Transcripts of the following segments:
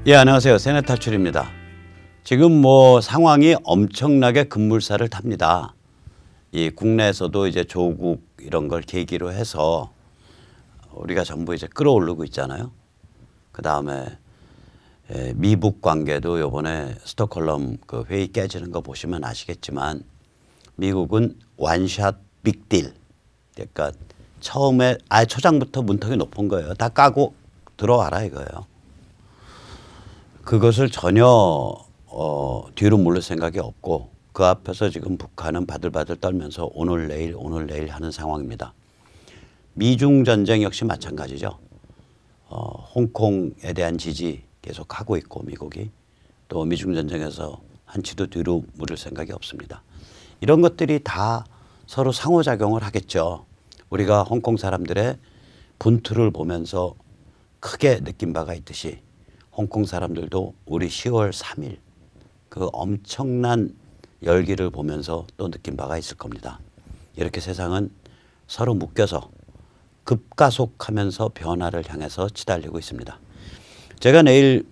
예, 안녕하세요. 세뇌 탈출입니다. 지금 상황이 엄청나게 급물살을 탑니다. 이 국내에서도 이제 조국 이런 걸 계기로 해서 우리가 전부 이제 끌어오르고 있잖아요. 그 다음에 미북 관계도 요번에 스톡홀름 그 회의 깨지는 거 보시면 아시겠지만 미국은 완샷 빅딜. 그러니까 처음에 아예 초장부터 문턱이 높은 거예요. 다 까고 들어와라 이거예요. 그것을 전혀 뒤로 물을 생각이 없고 그 앞에서 지금 북한은 바들바들 떨면서 오늘 내일 하는 상황입니다. 미중 전쟁 역시 마찬가지죠. 홍콩에 대한 지지 계속 하고 있고 미국이 또 미중 전쟁에서 한치도 뒤로 물을 생각이 없습니다. 이런 것들이 다 서로 상호작용을 하겠죠. 우리가 홍콩 사람들의 분투를 보면서 크게 느낀 바가 있듯이 홍콩 사람들도 우리 10월 3일 그 엄청난 열기를 보면서 또 느낀 바가 있을 겁니다. 이렇게 세상은 서로 묶여서 급가속하면서 변화를 향해서 치달리고 있습니다. 제가 내일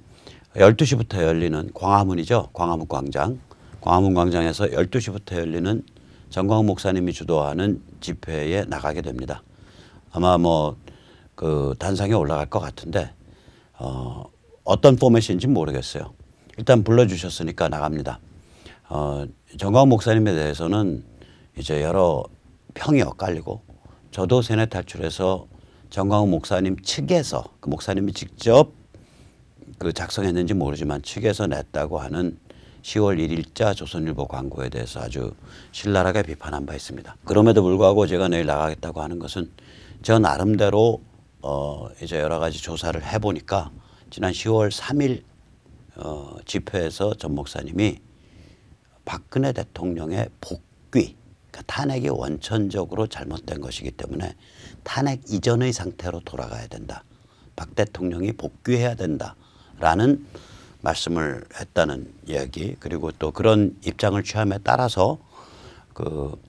12시부터 열리는 광화문이죠. 광화문 광장. 광화문 광장에서 12시부터 열리는 정광훈 목사님이 주도하는 집회에 나가게 됩니다. 아마 그 단상에 올라갈 것 같은데 어떤 포맷인지 모르겠어요. 일단 불러주셨으니까 나갑니다. 정광훈 목사님에 대해서는 이제 여러 평이 엇갈리고 저도 세뇌 탈출해서 정광훈 목사님 측에서 그 목사님이 직접 그 작성했는지 모르지만 측에서 냈다고 하는 10월 1일자 조선일보 광고에 대해서 아주 신랄하게 비판한 바 있습니다. 그럼에도 불구하고 제가 내일 나가겠다고 하는 것은 저 나름대로 이제 여러 가지 조사를 해보니까 지난 10월 3일 집회에서 전 목사님이 박근혜 대통령의 복귀, 그러니까 탄핵이 원천적으로 잘못된 것이기 때문에 탄핵 이전의 상태로 돌아가야 된다. 박 대통령이 복귀해야 된다라는 말씀을 했다는 이야기, 그리고 또 그런 입장을 취함에 따라서 그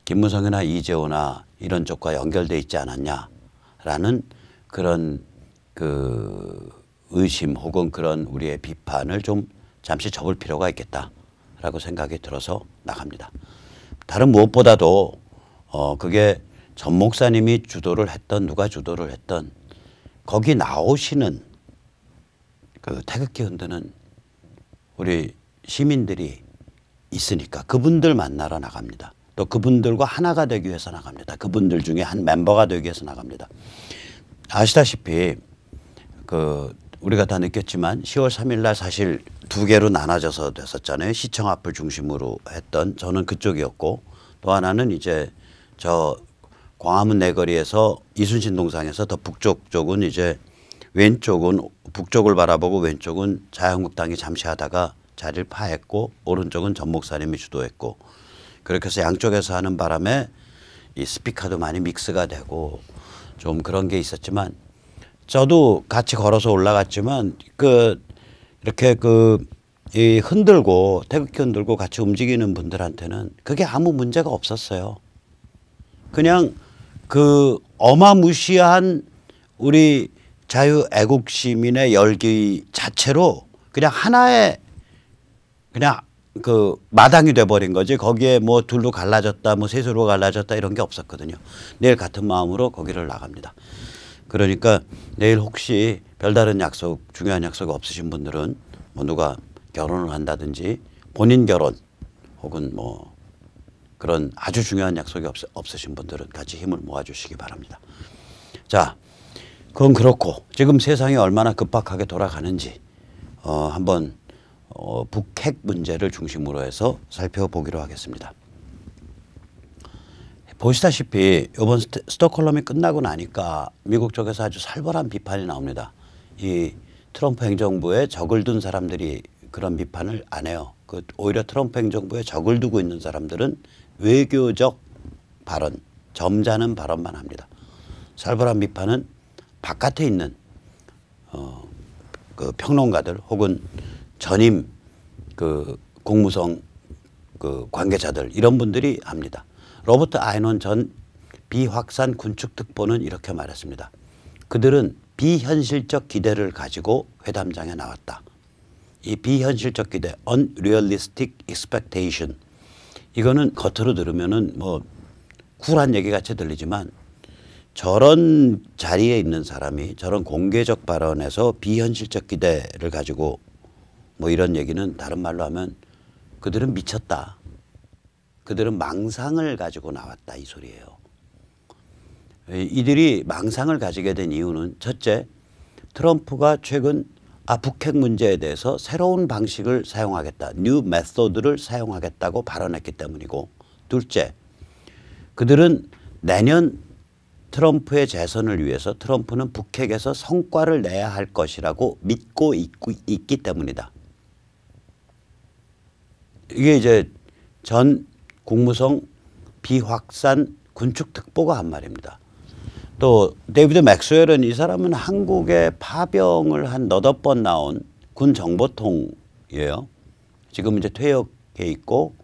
김무성이나 이재호나 이런 쪽과 연결돼 있지 않았냐라는 그런 그 의심 혹은 그런 우리의 비판을 좀 잠시 접을 필요가 있겠다라고 생각이 들어서 나갑니다. 다른 무엇보다도 그게 전 목사님이 주도를 했던 누가 주도를 했던 거기 나오시는 그 태극기 흔드는 우리 시민들이 있으니까 그분들 만나러 나갑니다. 또 그분들과 하나가 되기 위해서 나갑니다. 그분들 중에 한 멤버가 되기 위해서 나갑니다. 아시다시피 그 우리가 다 느꼈지만 10월 3일 날 사실 두 개로 나눠져서 됐었잖아요. 시청 앞을 중심으로 했던 저는 그쪽이었고 또 하나는 이제 저 광화문 내거리에서 이순신 동상에서 더 북쪽 쪽은 이제 왼쪽은 북쪽을 바라보고 왼쪽은 자유한국당이 잠시 하다가 자리를 파했고 오른쪽은 전 목사님이 주도했고 그렇게 해서 양쪽에서 하는 바람에 이 스피커도 많이 믹스가 되고 좀 그런 게 있었지만 저도 같이 걸어서 올라갔지만 이렇게 이 흔들고 태극기 흔들고 같이 움직이는 분들한테는 그게 아무 문제가 없었어요. 그냥 그 어마무시한 우리 자유 애국 시민의 열기 자체로 그냥 하나의 그냥 그 마당이 돼버린 거지. 거기에 둘로 갈라졌다 셋으로 갈라졌다 이런 게 없었거든요. 내일 같은 마음으로 거기를 나갑니다. 그러니까 내일 혹시 별다른 약속 중요한 약속 없으신 분들은 누가 결혼을 한다든지 본인 결혼 혹은 그런 아주 중요한 약속이 없으신 분들은 같이 힘을 모아주시기 바랍니다. 자, 그건 그렇고 지금 세상이 얼마나 급박하게 돌아가는지 한번 북핵 문제를 중심으로 해서 살펴보기로 하겠습니다. 보시다시피 이번 스톡홀름이 끝나고 나니까 미국 쪽에서 아주 살벌한 비판이 나옵니다. 이 트럼프 행정부에 적을 둔 사람들이 그런 비판을 안 해요. 오히려 트럼프 행정부에 적을 두고 있는 사람들은 외교적 발언, 점잖은 발언만 합니다. 살벌한 비판은 바깥에 있는 그 평론가들 혹은 전임 그 국무성 그 관계자들 이런 분들이 합니다. 로버트 아이논 전 비확산 군축특보는 이렇게 말했습니다. 그들은 비현실적 기대를 가지고 회담장에 나왔다. 이 비현실적 기대, unrealistic expectation. 이거는 겉으로 들으면은 뭐 쿨한 얘기 같이 들리지만 저런 자리에 있는 사람이 저런 공개적 발언에서 비현실적 기대를 가지고 뭐 이런 얘기는 다른 말로 하면 그들은 미쳤다. 그들은 망상을 가지고 나왔다 이 소리예요. 이들이 망상을 가지게 된 이유는 첫째, 트럼프가 최근 북핵 문제에 대해서 새로운 방식을 사용하겠다. 뉴 메소드를 사용하겠다고 발언했기 때문이고, 둘째, 그들은 내년 트럼프의 재선을 위해서 트럼프는 북핵에서 성과를 내야 할 것이라고 믿고 있기 때문이다. 이게 이제 전 국무성 비확산 군축특보가 한 말입니다. 또 데이비드 맥스웰은 이 사람은 한국에 파병을 한 너댓 번 나온 군 정보통이에요. 지금 이제 퇴역해 있고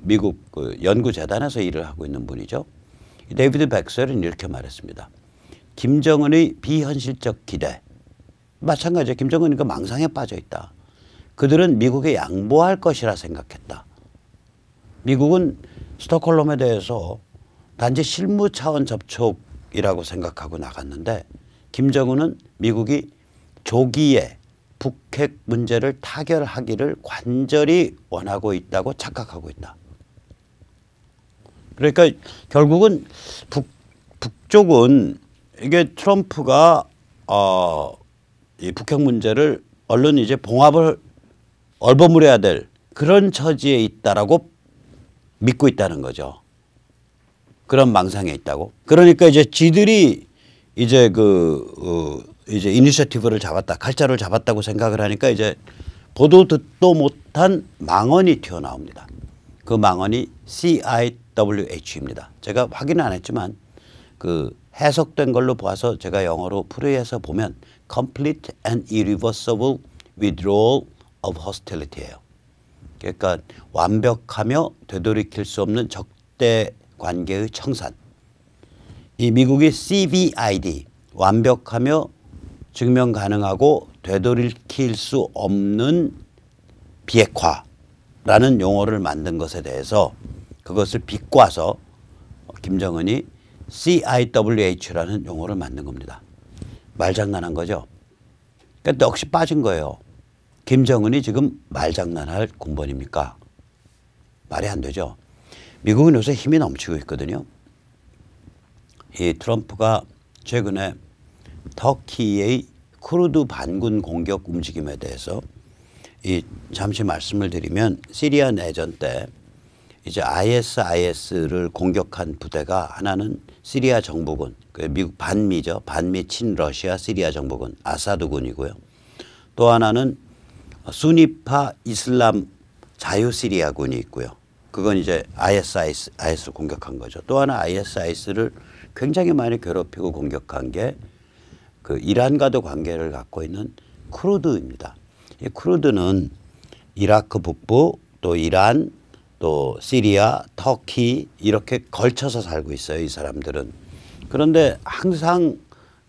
미국 연구재단에서 일을 하고 있는 분이죠. 데이비드 맥스웰은 이렇게 말했습니다. 김정은의 비현실적 기대. 마찬가지죠. 김정은이가 망상에 빠져 있다. 그들은 미국에 양보할 것이라 생각했다. 미국은 스톡홀름에 대해서 단지 실무 차원 접촉이라고 생각하고 나갔는데 김정은은 미국이 조기에 북핵 문제를 타결하기를 관절히 원하고 있다고 착각하고 있다. 그러니까 결국은 북쪽은 이게 트럼프가 이 북핵 문제를 얼른 이제 봉합을 얼버무려야 될 그런 처지에 있다라고 믿고 있다는 거죠. 그런 망상에 있다고. 그러니까 이제 지들이 이제 이제 이니셔티브를 잡았다, 칼자를 잡았다고 생각을 하니까 이제 보도 듣도 못한 망언이 튀어나옵니다. 그 망언이 CIWH입니다. 제가 확인은 안 했지만 그 해석된 걸로 봐서 제가 영어로 풀이해서 보면 Complete and Irreversible Withdrawal of Hostility예요. 그러니까 완벽하며 되돌이킬 수 없는 적대 관계의 청산. 이 미국이 CVID 완벽하며 증명 가능하고 되돌이킬 수 없는 비핵화라는 용어를 만든 것에 대해서 그것을 비꼬아서 김정은이 CIWH라는 용어를 만든 겁니다. 말장난한 거죠. 그러니까 넋이 빠진 거예요. 김정은이 지금 말장난할 군번입니까? 말이 안 되죠. 미국은 요새 힘이 넘치고 있거든요. 이 트럼프가 최근에 터키의 쿠르드 반군 공격 움직임에 대해서 잠시 말씀을 드리면 시리아 내전 때 이제 ISIS를 공격한 부대가 하나는 시리아 정부군, 미국 반미죠. 반미 친러시아 시리아 정부군 아사드군이고요. 또 하나는 수니파 이슬람 자유시리아군이 있고요. 그건 이제 ISIS를 공격한 거죠. 또 하나 ISIS를 굉장히 많이 괴롭히고 공격한 게 그 이란과도 관계를 갖고 있는 쿠르드입니다. 이 쿠르드는 이라크 북부 또 이란 또 시리아, 터키 이렇게 걸쳐서 살고 있어요. 이 사람들은. 그런데 항상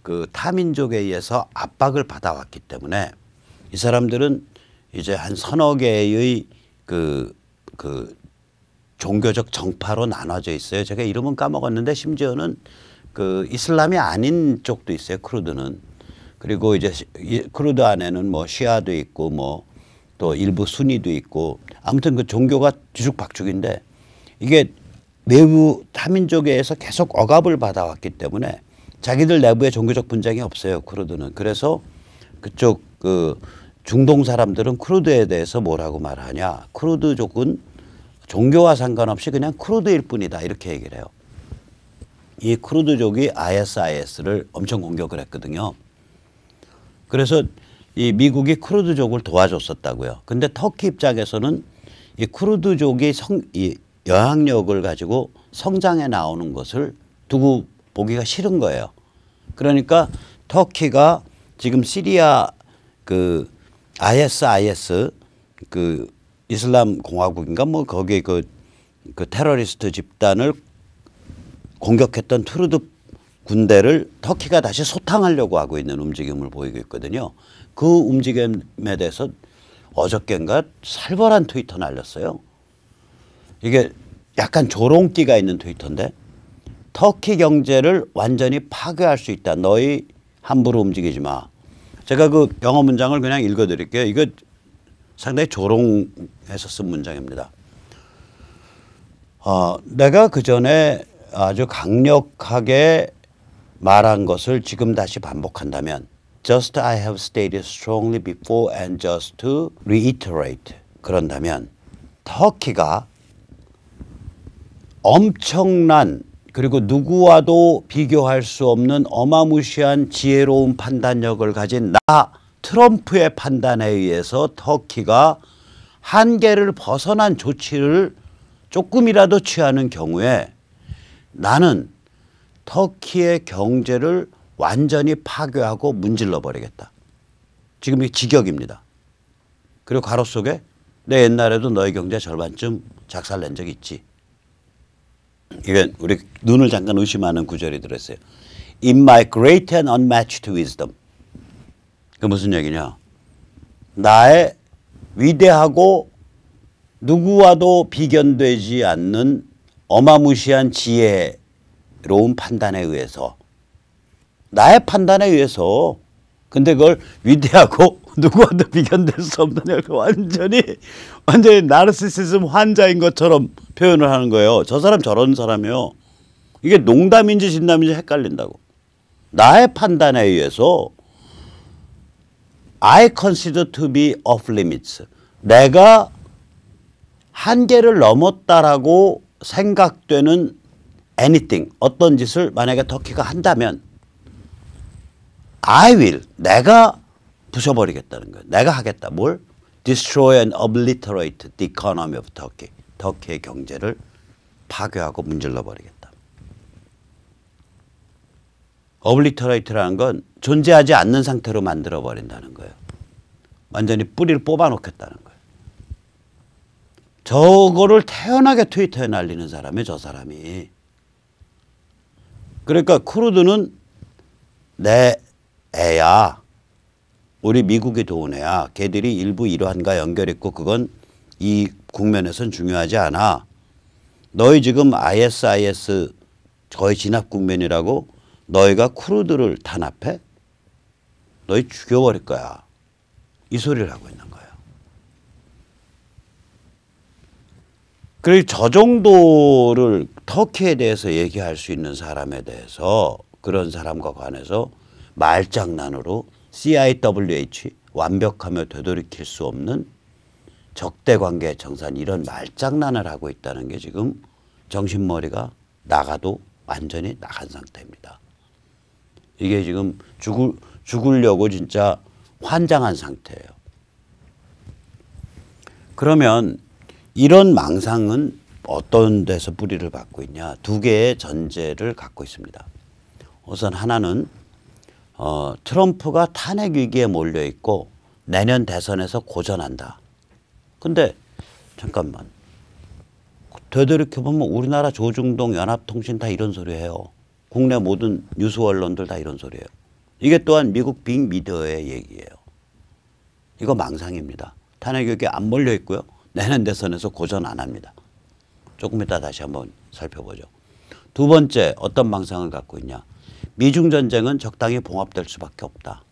그 타민족에 의해서 압박을 받아왔기 때문에 이 사람들은 이제 한 서너 개의 그 종교적 정파로 나눠져 있어요. 제가 이름은 까먹었는데 심지어는 그 이슬람이 아닌 쪽도 있어요. 쿠르드는. 그리고 이제 쿠르드 안에는 뭐 시아도 있고 뭐 또 일부 순위도 있고 아무튼 그 종교가 뒤죽박죽인데 이게 외부 타민족에 의해서 계속 억압을 받아왔기 때문에 자기들 내부에 종교적 분쟁이 없어요. 쿠르드는. 그래서 그쪽 그 중동 사람들은 쿠르드에 대해서 뭐라고 말하냐. 쿠르드족은 종교와 상관없이 그냥 쿠르드일 뿐이다. 이렇게 얘기를 해요. 이 쿠르드족이 ISIS를 엄청 공격을 했거든요. 그래서 이 미국이 쿠르드족을 도와줬었다고요. 근데 터키 입장에서는 이 쿠르드족이 이 영향력을 가지고 성장해 나오는 것을 두고 보기가 싫은 거예요. 그러니까 터키가 지금 시리아 그 ISIS 그 이슬람 공화국인가 뭐 거기에 그 테러리스트 집단을 공격했던 군대를 터키가 다시 소탕하려고 하고 있는 움직임을 보이고 있거든요. 그 움직임에 대해서 어저께인가 살벌한 트위터 날렸어요. 이게 약간 조롱기가 있는 트위터인데 터키 경제를 완전히 파괴할 수 있다. 너희 함부로 움직이지 마. 제가 그 영어 문장을 그냥 읽어드릴게요. 이거 상당히 조롱해서 쓴 문장입니다. 내가 그 전에 아주 강력하게 말한 것을 지금 다시 반복한다면 just I have stated strongly before and just to reiterate 그런다면 터키가 엄청난 그리고 누구와도 비교할 수 없는 어마무시한 지혜로운 판단력을 가진 나 트럼프의 판단에 의해서 터키가 한계를 벗어난 조치를 조금이라도 취하는 경우에 나는 터키의 경제를 완전히 파괴하고 문질러 버리겠다. 지금 이 직역입니다. 그리고 가로 속에 내 옛날에도 너희 경제 절반쯤 작살낸 적이 있지. 이건 우리 눈을 잠깐 의심하는 구절이 들었어요. In my great and unmatched wisdom. 그 무슨 얘기냐. 나의 위대하고 누구와도 비견되지 않는 어마무시한 지혜로운 판단에 의해서 나의 판단에 의해서 근데 그걸 위대하고 누구와도 비견될 수 없는 완전히 나르시시즘 환자인 것처럼 표현을 하는 거예요. 저 사람 저런 사람이요. 이게 농담인지 진담인지 헷갈린다고. 나의 판단에 의해서 I consider to be off limits. 내가 한계를 넘었다라고 생각되는 anything, 어떤 짓을 만약에 터키가 한다면 I will, 내가 부숴버리겠다는 거예요. 내가 하겠다. 뭘? Destroy and obliterate the economy of Turkey. 터키의 경제를 파괴하고 문질러 버리겠다. obliterate라는 건 존재하지 않는 상태로 만들어 버린다는 거예요. 완전히 뿌리를 뽑아 놓겠다는 거예요. 저거를 태연하게 트위터에 날리는 사람이 저 사람이. 그러니까 쿠르드는 내 애야. 우리 미국이 도운 애야. 걔들이 일부 이러한과 연결있고 그건 이 국면에선 중요하지 않아. 너희 지금 ISIS 거의 진압 국면이라고 너희가 쿠르드를 탄압해? 너희 죽여버릴 거야. 이 소리를 하고 있는 거예요. 그리고 저 정도를 터키에 대해서 얘기할 수 있는 사람에 대해서 그런 사람과 관해서 말장난으로 CIWH 완벽하며 되돌이킬 수 없는 적대관계 정산 이런 말장난을 하고 있다는 게 지금 정신머리가 나가도 완전히 나간 상태입니다. 이게 지금 죽으려고 진짜 환장한 상태예요. 그러면 이런 망상은 어떤 데서 뿌리를 받고 있냐. 두 개의 전제를 갖고 있습니다. 우선 하나는 트럼프가 탄핵 위기에 몰려 있고 내년 대선에서 고전한다. 근데 잠깐만. 되돌이켜보면 우리나라 조중동 연합통신 다 이런 소리 해요. 국내 모든 뉴스 언론들 다 이런 소리예요. 이게 또한 미국 빅미디어의 얘기예요. 이거 망상입니다. 탄핵 위기에 안 몰려 있고요. 내년 대선에서 고전 안 합니다. 조금 이따 다시 한번 살펴보죠. 두 번째 어떤 망상을 갖고 있냐. 미중 전쟁은 적당히 봉합될 수밖에 없다.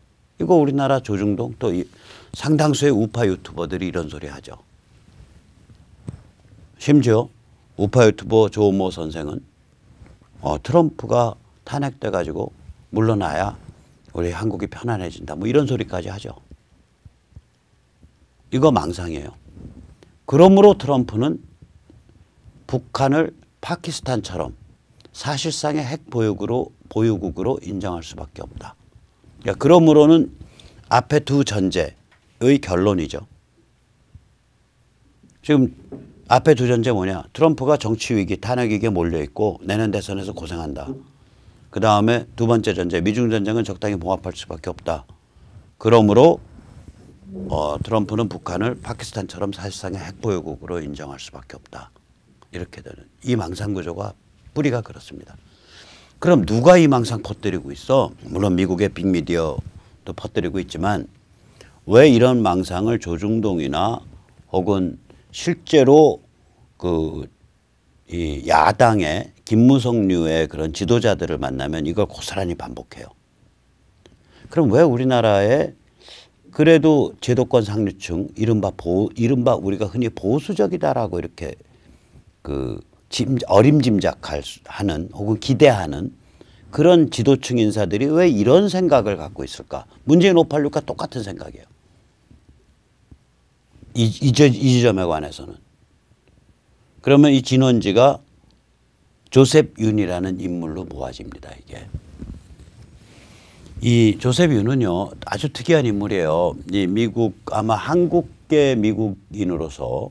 이거 우리나라 조중동 또 상당수의 우파 유튜버들이 이런 소리 하죠. 심지어 우파 유튜버 조모 선생은 트럼프가 탄핵돼 가지고 물러나야 우리 한국이 편안해진다. 뭐 이런 소리까지 하죠. 이거 망상이에요. 그러므로 트럼프는 북한을 파키스탄처럼 사실상의 핵 보유국으로 인정할 수밖에 없다. 그러니까 그러므로는 앞에 두 전제의 결론이죠. 지금 앞에 두 전제 뭐냐. 트럼프가 정치위기, 탄핵위기에 몰려있고 내년 대선에서 고생한다. 그 다음에 두 번째 전제, 미중전쟁은 적당히 봉합할 수밖에 없다. 그러므로 트럼프는 북한을 파키스탄처럼 사실상의 핵보유국으로 인정할 수밖에 없다. 이렇게 되는 이 망상구조가 뿌리가 그렇습니다. 그럼 누가 이 망상 퍼뜨리고 있어? 물론 미국의 빅미디어도 퍼뜨리고 있지만 왜 이런 망상을 조중동이나 혹은 실제로 이 야당의 김무성류의 그런 지도자들을 만나면 이걸 고스란히 반복해요. 그럼 왜 우리나라에 그래도 제도권 상류층 이른바 우리가 흔히 보수적이다라고 이렇게 어림짐작하는 혹은 기대하는 그런 지도층 인사들이 왜 이런 생각을 갖고 있을까? 문재인 586과 똑같은 생각이에요. 이 지점에 관해서는. 그러면 이 진원지가 조셉 윤이라는 인물로 모아집니다. 이게. 이 조셉 윤은요 아주 특이한 인물이에요. 이 미국 아마 한국계 미국인으로서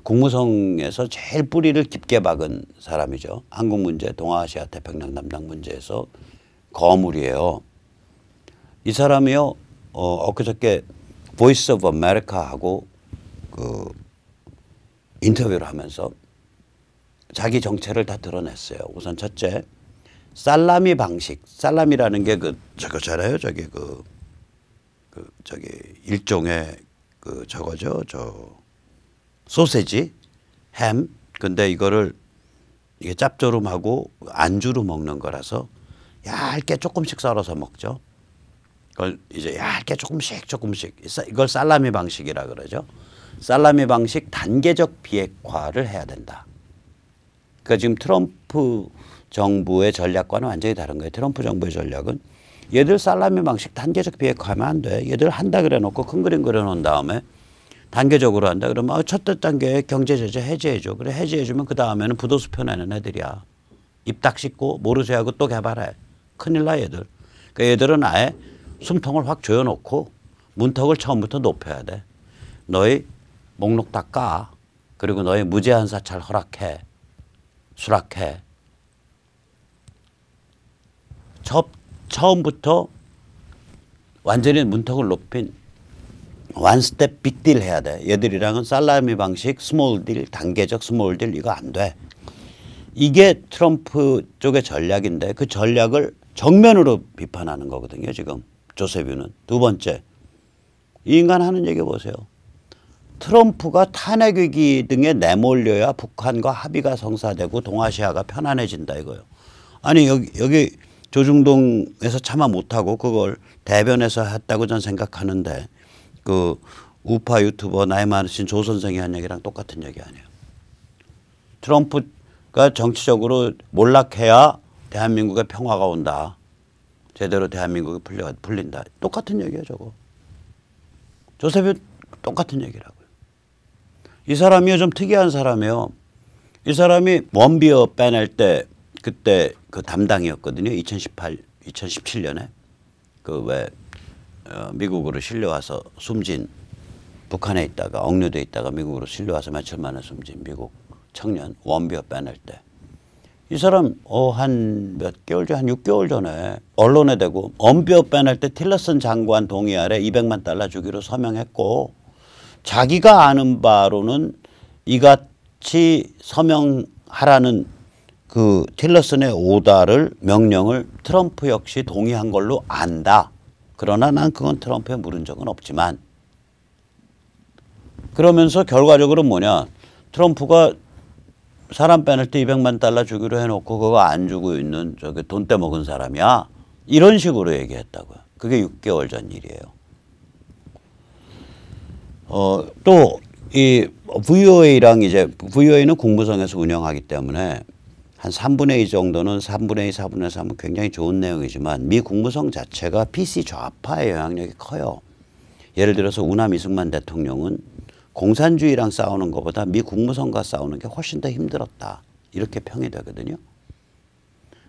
국무성에서 제일 뿌리를 깊게 박은 사람이죠. 한국 문제, 동아시아 태평양 담당 문제에서 거물이에요. 이 사람이요 엊그저께 보이스 오브 아메리카하고 인터뷰를 하면서 자기 정체를 다 드러냈어요. 우선 첫째, 살라미 방식, 살라미라는 게 저거잖아요. 저기 저기 일종의 저거죠. 소세지, 햄. 근데 이거를 이게 짭조름하고 안주로 먹는 거라서 얇게 조금씩 썰어서 먹죠. 그걸 이제 얇게 조금씩 이걸 살라미 방식이라 그러죠. 살라미 방식 단계적 비핵화를 해야 된다. 그러니까 지금 트럼프 정부의 전략과는 완전히 다른 거예요. 트럼프 정부의 전략은 얘들 살라미 방식 단계적 비핵화하면 안 돼. 얘들 한다 그래 놓고 큰 그림 그려놓은 다음에 단계적으로 한다 그러면 첫 단계 경제 제재 해제해줘. 그래 해제해주면 그 다음에는 부도수 펴내는 애들이야. 입 딱 씻고 모르쇠하고 또 개발해. 큰일 나 얘들. 그러니까 얘들은 아예 숨통을 확 조여놓고 문턱을 처음부터 높여야 돼. 너희 목록 다 까. 그리고 너희 무제한 사찰 허락해. 수락해. 처음부터 완전히 문턱을 높인 원스텝 빅딜 해야 돼. 얘들이랑은 살라미 방식 스몰 딜, 단계적 스몰 딜 이거 안 돼. 이게 트럼프 쪽의 전략인데 그 전략을 정면으로 비판하는 거거든요. 지금 조셉 윤은. 두 번째, 이 인간 하는 얘기 보세요. 트럼프가 탄핵 위기 등에 내몰려야 북한과 합의가 성사되고 동아시아가 편안해진다 이거예요. 아니 여기 조중동에서 차마 못하고 그걸 대변에서 했다고 저는 생각하는데 우파 유튜버 나이 많으신 조 선생이 한 얘기랑 똑같은 얘기 아니에요. 트럼프가 정치적으로 몰락해야 대한민국에 평화가 온다. 제대로 대한민국이 풀린다. 똑같은 얘기예요 저거. 조셉이 똑같은 얘기라고요. 이 사람이 좀 특이한 사람이에요. 이 사람이 원비어 빼낼 때 그때 담당이었거든요. 2017년에 미국으로 실려와서 숨진 북한에 있다가 억류돼 있다가 미국으로 실려와서 며칠 만에 숨진 미국 청년 원비어 빼낼 때 이 사람 한 몇 개월 전, 한 6개월 전에 언론에 대고 원비어 빼낼 때 틸러슨 장관 동의 아래 $200만 주기로 서명했고 자기가 아는 바로는 이같이 서명하라는 틸러슨의 명령을 트럼프 역시 동의한 걸로 안다. 그러나 난 그건 트럼프에 물은 적은 없지만 그러면서 결과적으로 뭐냐. 트럼프가 사람 빼낼 때 $200만 주기로 해놓고 그거 안 주고 있는 저기 돈 떼먹은 사람이야. 이런 식으로 얘기했다고요. 그게 6개월 전 일이에요. 또 이 VOA랑 이제 VOA는 국무성에서 운영하기 때문에 한 3분의 2 정도는 3분의 2, 4분의 3은 굉장히 좋은 내용이지만 미 국무성 자체가 PC 좌파의 영향력이 커요. 예를 들어서 우남 이승만 대통령은 공산주의랑 싸우는 것보다 미 국무성과 싸우는 게 훨씬 더 힘들었다. 이렇게 평이 되거든요.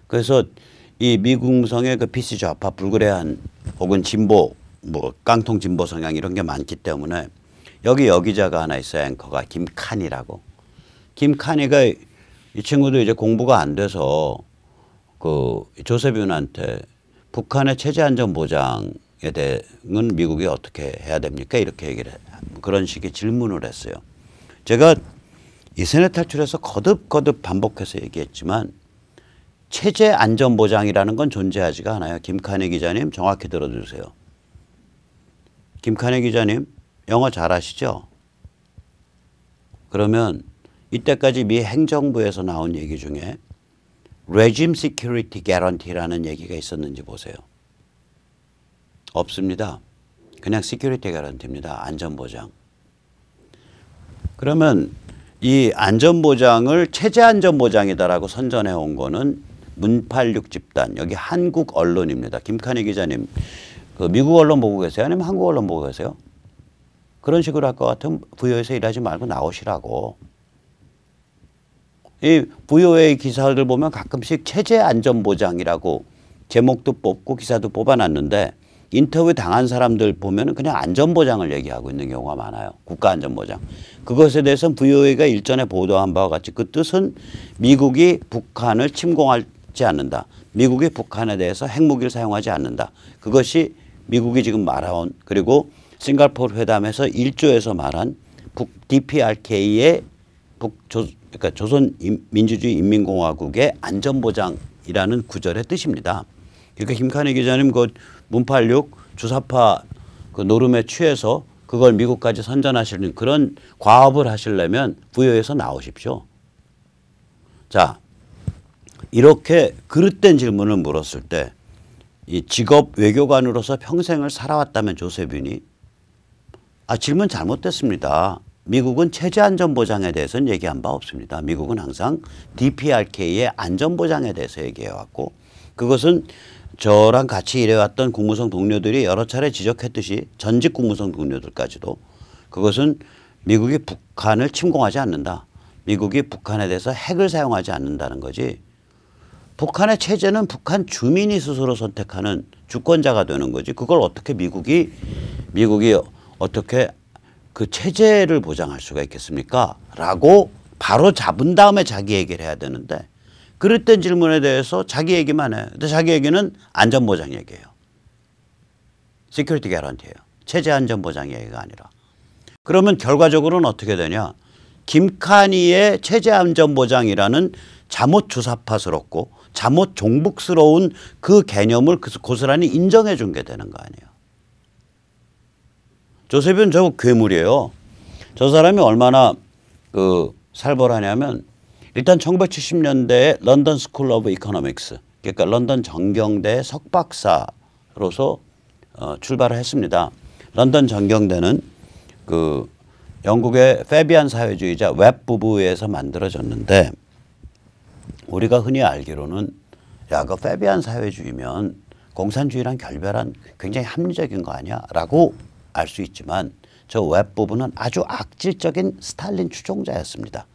그래서 이 미 국무성의 PC 좌파 불그레한 혹은 진보 깡통 진보 성향 이런 게 많기 때문에 여기 여기자가 하나 있어요. 앵커가 김칸이라고. 김칸이가 이 친구도 이제 공부가 안 돼서 조셉 윤한테 북한의 체제 안전 보장에 대해서는 미국이 어떻게 해야 됩니까? 이렇게 얘기를 그런 식의 질문을 했어요. 제가 이세넷 탈출에서 거듭 반복해서 얘기했지만 체제 안전보장이라는 건 존재하지가 않아요. 김칸희 기자님 정확히 들어주세요. 김칸희 기자님 영어 잘하시죠? 그러면 이때까지 미 행정부에서 나온 얘기 중에 Regime Security Guarantee라는 얘기가 있었는지 보세요. 없습니다. 그냥 Security Guarantee입니다. 안전보장. 그러면 이 안전보장을 체제 안전보장이다라고 선전해 온 거는 문팔육 집단, 여기 한국 언론입니다. 김칸희 기자님, 그 미국 언론 보고 계세요? 아니면 한국 언론 보고 계세요? 그런 식으로 할 것 같으면 VOA에서 일하지 말고 나오시라고. 이 VOA 기사들 보면 가끔씩 체제 안전보장이라고 제목도 뽑고 기사도 뽑아놨는데 인터뷰 당한 사람들 보면 그냥 안전보장을 얘기하고 있는 경우가 많아요. 국가안전보장. 그것에 대해서는 VOA가 일전에 보도한 바와 같이 그 뜻은 미국이 북한을 침공하지 않는다. 미국이 북한에 대해서 핵무기를 사용하지 않는다. 그것이 미국이 지금 말해온 그리고 싱가포르 회담에서 1조에서 말한 DPRK의 그러니까 조선민주주의 인민공화국의 안전보장이라는 구절의 뜻입니다. 그러니까 김칸희 기자님 그 문팔육 주사파 그 노름에 취해서 그걸 미국까지 선전하시는 그런 과업을 하시려면 VOA에서 나오십시오. 자, 이렇게 그릇된 질문을 물었을 때 이 직업 외교관으로서 평생을 살아왔다면 조세빈이 질문 잘못됐습니다. 미국은 체제 안전보장에 대해서는 얘기한 바 없습니다. 미국은 항상 DPRK의 안전보장에 대해서 얘기해왔고 그것은 저랑 같이 일해왔던 국무성 동료들이 여러 차례 지적했듯이 전직 국무성 동료들까지도 그것은 미국이 북한을 침공하지 않는다. 미국이 북한에 대해서 핵을 사용하지 않는다는 거지. 북한의 체제는 북한 주민이 스스로 선택하는 주권자가 되는 거지. 그걸 어떻게 미국이 어떻게 그 체제를 보장할 수가 있겠습니까? 라고 바로 잡은 다음에 자기 얘기를 해야 되는데 그랬던 질문에 대해서 자기 얘기만 해. 근데 자기 얘기는 안전보장 얘기예요. 시큐리티 개런티예요. 체제 안전보장 얘기가 아니라. 그러면 결과적으로는 어떻게 되냐. 김칸희의 체제 안전보장이라는 잠옷 주사파스럽고 잠옷 종북스러운 그 개념을 고스란히 인정해 준 게 되는 거 아니에요. 조세빈 저 괴물이에요. 저 사람이 얼마나 살벌하냐면 일단 1970년대에 런던 스쿨 오브 이코노믹스 그러니까 런던 정경대 석박사로서 출발을 했습니다. 런던 정경대는 그 영국의 페비안 사회주의자 웹 부부에서 만들어졌는데 우리가 흔히 알기로는 그 페비안 사회주의면 공산주의랑 결별한 굉장히 합리적인 거 아니야? 라고 알 수 있지만 저 웹 부부는 아주 악질적인 스탈린 추종자였습니다.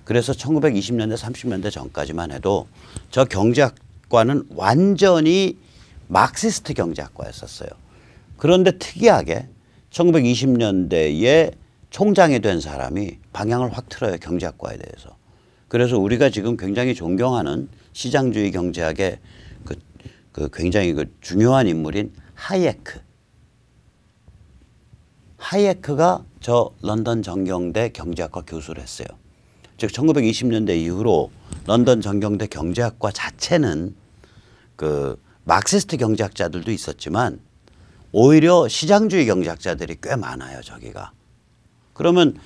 그래서 1920년대 30년대 전까지만 해도 저 경제학과는 완전히 마크시스트 경제학과였었어요. 그런데 특이하게 1920년대에 총장이 된 사람이 방향을 확 틀어요. 경제학과에 대해서. 그래서 우리가 지금 굉장히 존경하는 시장주의 경제학의 굉장히 중요한 인물인 하이에크. 하이에크가 저 런던 정경대 경제학과 교수를 했어요. 즉 1920년대 이후로 런던 정경대 경제학과 자체는 마크시스트 경제학자들도 있었지만 오히려 시장주의 경제학자들이 꽤 많아요. 저기가. 그러면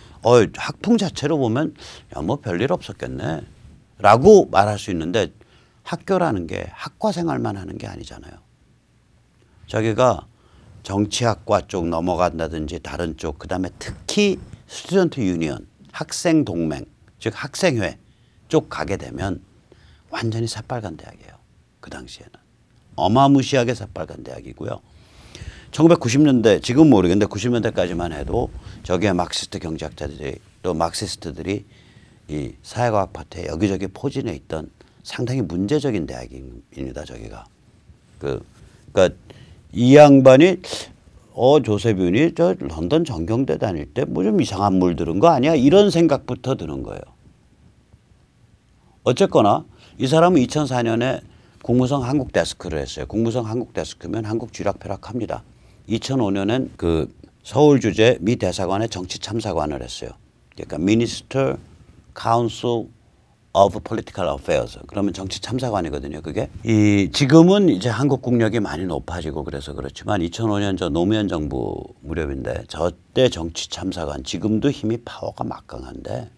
학풍 자체로 보면 뭐 별일 없었겠네 라고 말할 수 있는데 학교라는 게 학과 생활만 하는 게 아니잖아요. 저기가 정치학과 쪽 넘어간다든지 다른 쪽 그다음에 특히 스튜던트 유니언 학생 동맹 즉 학생회 쪽 가게 되면 완전히 새빨간 대학이에요. 그 당시에는. 어마무시하게 새빨간 대학이고요. 1990년대 지금 모르겠는데 90년대까지만 해도 저기에 마크시스트 경제학자들이 또 마크시스트들이 이 사회과학 파트에 여기저기 포진해 있던 상당히 문제적인 대학입니다. 저기가. 그러니까 이 양반이 조세빈이 저 런던 정경대 다닐 때 뭐 좀 이상한 물 들은 거 아니야? 이런 생각부터 드는 거예요. 어쨌거나 이 사람은 2004년에 국무성 한국 데스크를 했어요. 국무성 한국 데스크면 한국 쥐락펴락합니다. 2005년엔 그 서울 주재 미 대사관의 정치 참사관을 했어요. 그러니까 Minister Council of Political Affairs. 그러면 정치 참사관이거든요. 그게 지금은 이제 한국 국력이 많이 높아지고 그래서 그렇지만 2005년 저 노무현 정부 무렵인데 저때 정치 참사관 지금도 힘이 파워가 막강한데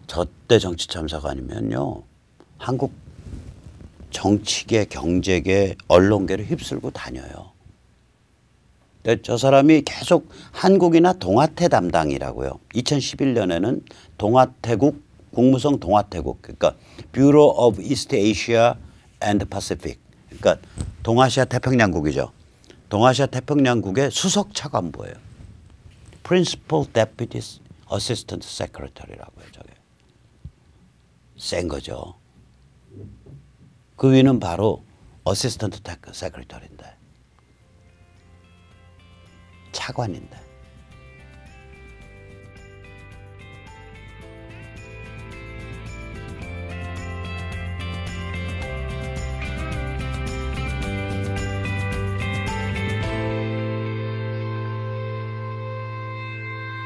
저때 정치 참사관이면요 한국 정치계, 경제계, 언론계를 휩쓸고 다녀요. 저 사람이 계속 한국이나 동아태 담당이라고요. 2011년에는 동아태국, 국무성 동아태국, 그러니까 Bureau of East Asia and Pacific, 그러니까 동아시아 태평양국이죠. 동아시아 태평양국의 수석 차관보예요. Principal Deputy Assistant Secretary라고요. 저게 센 거죠. 그 위는 바로 Assistant Secretary인데. 차관인데.